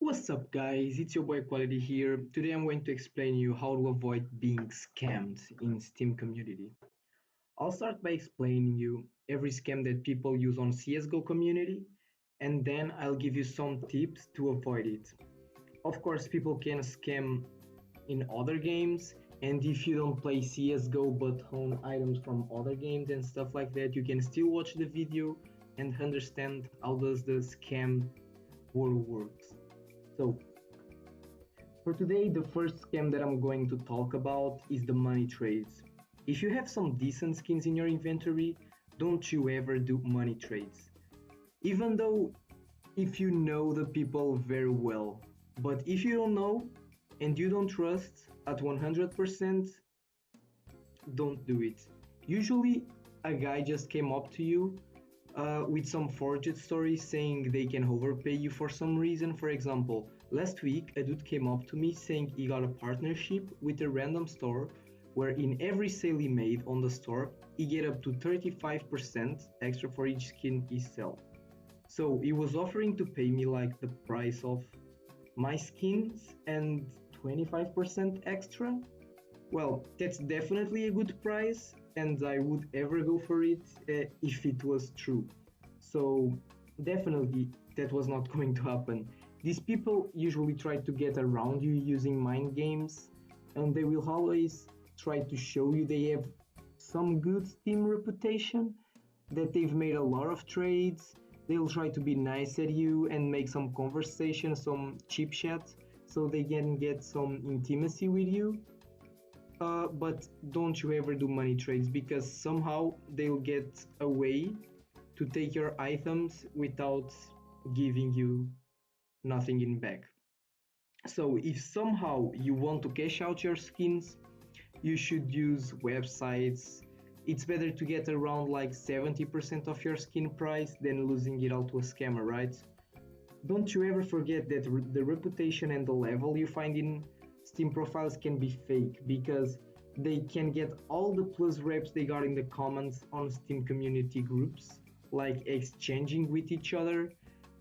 What's up guys, it's your boy Quality here. Today I'm going to explain you how to avoid being scammed in Steam community. I'll start by explaining you every scam that people use on CSGO community and then I'll give you some tips to avoid it. Of course people can scam in other games, and if you don't play CSGO but own items from other games and stuff like that, you can still watch the video and understand how does the scam world works. So, for today, the first scam that I'm going to talk about is the money trades. If you have some decent skins in your inventory, don't you ever do money trades. Even though if you know the people very well, but if you don't know and you don't trust at 100%, don't do it. Usually, a guy just came up to you with some forged stories saying they can overpay you for some reason. For example, last week a dude came up to me saying he got a partnership with a random store where in every sale he made on the store he get up to 35% extra for each skin he sell. So he was offering to pay me like the price of my skins and 25% extra. Well, that's definitely a good price, and I would ever go for it if it was true. So, definitely that was not going to happen. These people usually try to get around you using mind games, and they will always try to show you they have some good Steam reputation, that they've made a lot of trades. They'll try to be nice at you and make some conversation, some chip chat, so they can get some intimacy with you. But don't you ever do money trades, because somehow they'll get a way to take your items without giving you nothing in back. So if somehow you want to cash out your skins, you should use websites. It's better to get around like 70% of your skin price than losing it all to a scammer, right? Don't you ever forget that the reputation and the level you find in Steam profiles can be fake, because they can get all the plus reps they got in the comments on Steam community groups, like exchanging with each other,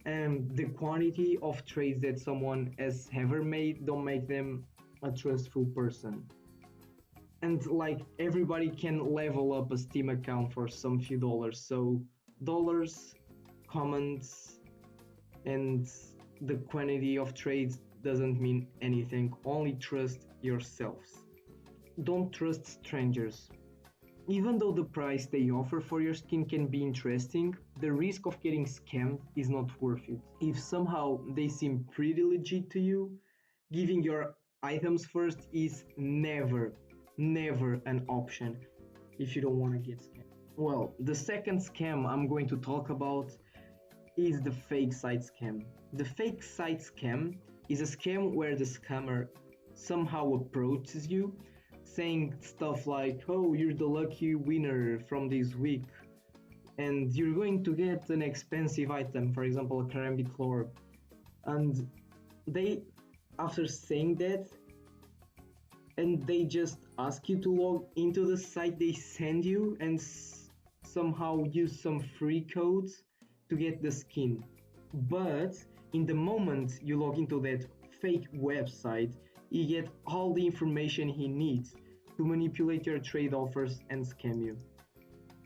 and the quantity of trades that someone has ever made don't make them a trustful person. And like everybody can level up a Steam account for some few dollars, so dollars, comments, and the quantity of trades doesn't mean anything. Only trust yourselves. Don't trust strangers. Even though the price they offer for your skin can be interesting, the risk of getting scammed is not worth it. If somehow they seem pretty legit to you, giving your items first is never an option if you don't want to get scammed. Well, the second scam I'm going to talk about is the fake site scam. The fake site scam is a scam where the scammer somehow approaches you saying stuff like, oh, you're the lucky winner from this week and you're going to get an expensive item, for example a karambit orb. And they, after saying that, and they just ask you to log into the site they send you and somehow use some free codes to get the skin. But in the moment you log into that fake website, you get all the information he needs to manipulate your trade offers and scam you.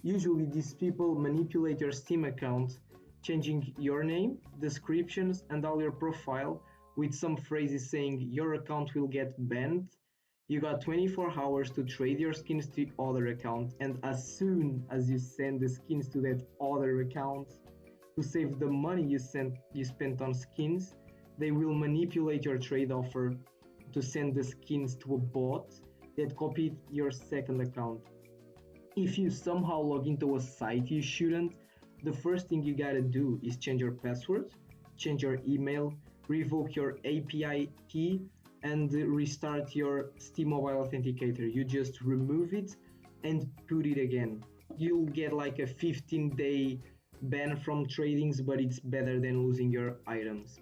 Usually these people manipulate your Steam account, changing your name, descriptions, and all your profile with some phrases saying your account will get banned. You got 24 hours to trade your skins to other account, and as soon as you send the skins to that other account to save the money you spent on skins, they will manipulate your trade offer to send the skins to a bot that copied your second account. If you somehow log into a site you shouldn't, the first thing you gotta do is change your password, change your email, revoke your API key, and restart your Steam Mobile Authenticator. You just remove it and put it again. You'll get like a 15-day ban from tradings, but it's better than losing your items.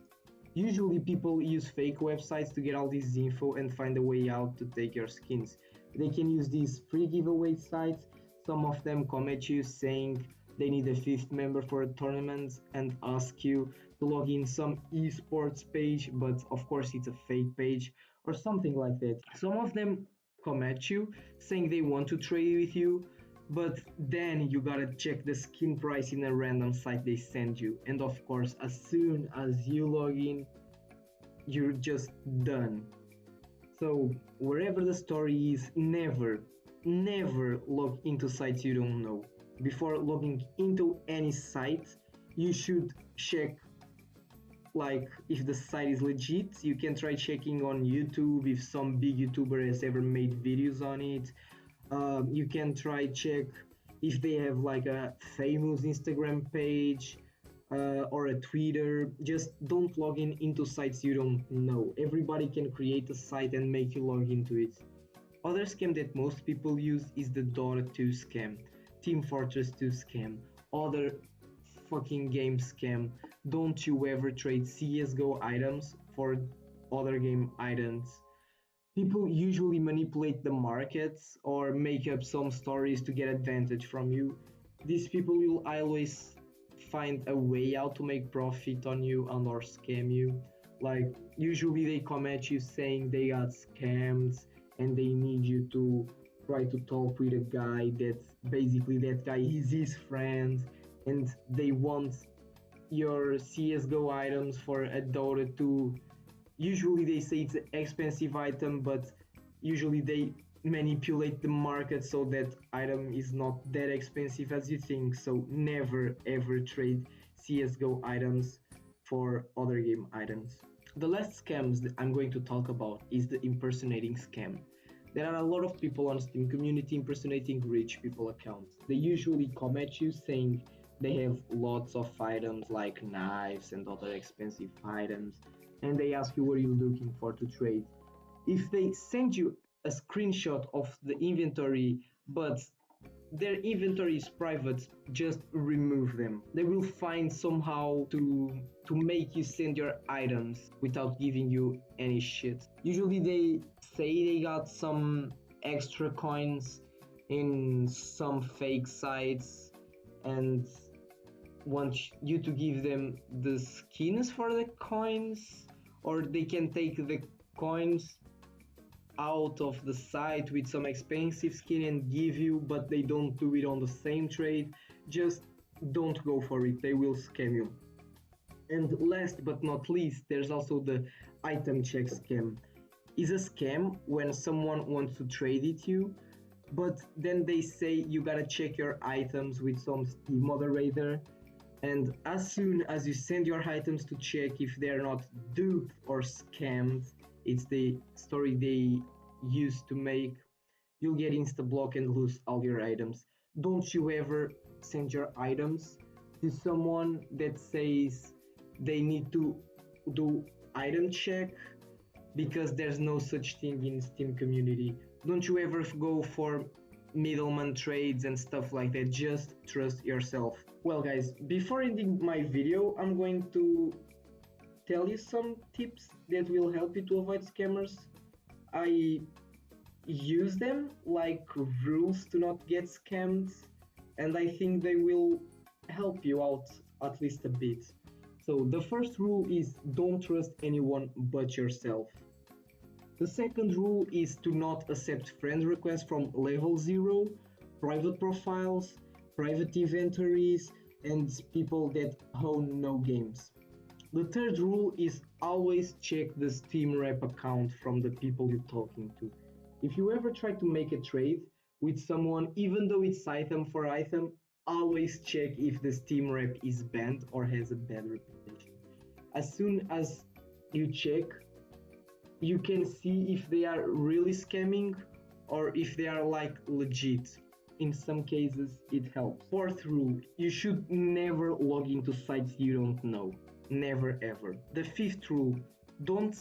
Usually people use fake websites to get all this info and find a way out to take your skins. They can use these free giveaway sites. Some of them come at you saying they need a fifth member for a tournament and ask you to log in some esports page, but of course it's a fake page or something like that. Some of them come at you saying they want to trade with you, but then you gotta check the skin price in a random site they send you. And of course, as soon as you log in, you're just done. So wherever the story is, never log into sites you don't know. Before logging into any site, you should check like if the site is legit. You can try checking on YouTube if some big YouTuber has ever made videos on it. You can try check if they have like a famous Instagram page or a Twitter. Just don't log in into sites you don't know. Everybody can create a site and make you log into it. Other scam that most people use is the Dota 2 scam, Team Fortress 2 scam, other fucking game scam. Don't you ever trade CSGO items for other game items. People usually manipulate the markets or make up some stories to get advantage from you. These people will always find a way out to make profit on you and or scam you. Like usually they come at you saying they got scammed and they need you to try to talk with a guy that basically that guy is his friend and they want your CSGO items for a Dota 2. Usually they say it's an expensive item, but usually they manipulate the market so that item is not that expensive as you think. So never ever trade CSGO items for other game items. The last scams that I'm going to talk about is the impersonating scam. There are a lot of people on Steam community impersonating rich people accounts. They usually come at you saying they have lots of items like knives and other expensive items, and they ask you what you're looking for to trade. If they send you a screenshot of the inventory, but their inventory is private, just remove them. They will find somehow to make you send your items without giving you any shit. Usually they say they got some extra coins in some fake sites and want you to give them the skins for the coins, or they can take the coins out of the site with some expensive skin and give you, but they don't do it on the same trade. Just don't go for it, they will scam you. And last but not least, there's also the item check scam. Is a scam when someone wants to trade it you, but then they say you gotta check your items with some Steam moderator, and as soon as you send your items to check if they're not duped or scammed, it's the story they used to make, you'll get insta-block and lose all your items. Don't you ever send your items to someone that says they need to do item check, because there's no such thing in Steam community. Don't you ever go for middleman trades and stuff like that. Just trust yourself. Well guys, before ending my video, I'm going to tell you some tips that will help you to avoid scammers. I use them like rules to not get scammed, and I think they will help you out at least a bit. So the first rule is don't trust anyone but yourself. The second rule is to not accept friend requests from level 0, private profiles, private inventories, and people that own no games. The third rule is always check the Steam rep account from the people you're talking to. If you ever try to make a trade with someone, even though it's item for item, always check if the Steam rep is banned or has a bad reputation. As soon as you check, you can see if they are really scamming or if they are like legit. In some cases, it helps. Fourth rule, you should never log into sites you don't know. Never ever. The fifth rule, don't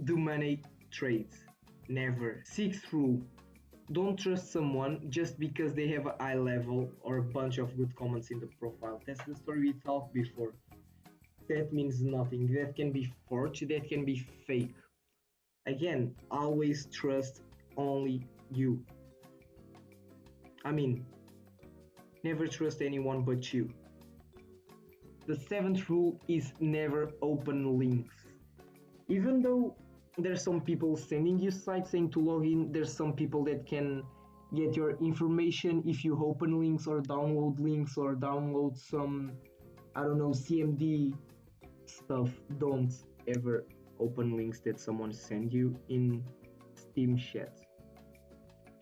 do money trades. Never. Sixth rule, don't trust someone just because they have a high level or a bunch of good comments in the profile. That's the story we talked before. That means nothing. That can be forged, that can be fake. Again, always trust only you. I mean, never trust anyone but you. The seventh rule is never open links. Even though there's some people sending you sites saying to log in, there's some people that can get your information if you open links or download some, I don't know, CMD stuff. Don't ever open links that someone send you in Steam chat.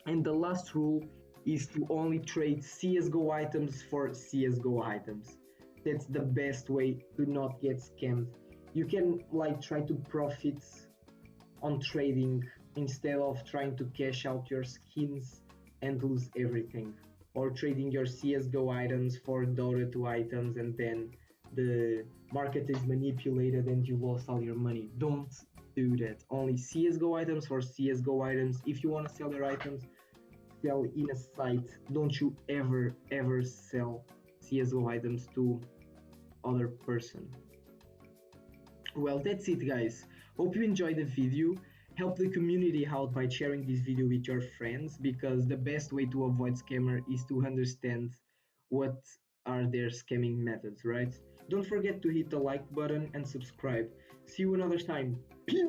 And the last rule is to only trade CSGO items for CSGO items. That's the best way to not get scammed. You can like try to profit on trading instead of trying to cash out your skins and lose everything, or trading your CSGO items for Dota 2 items and then the market is manipulated and you lost all your money. Don't do that. Only CSGO items for CSGO items. If you want to sell your items, sell in a site. Don't you ever sell CSGO items to other person. Well, that's it guys. Hope you enjoyed the video. Help the community out by sharing this video with your friends, because the best way to avoid scammer is to understand what are their scamming methods, right? Don't forget to hit the like button and subscribe. See you another time. Peace.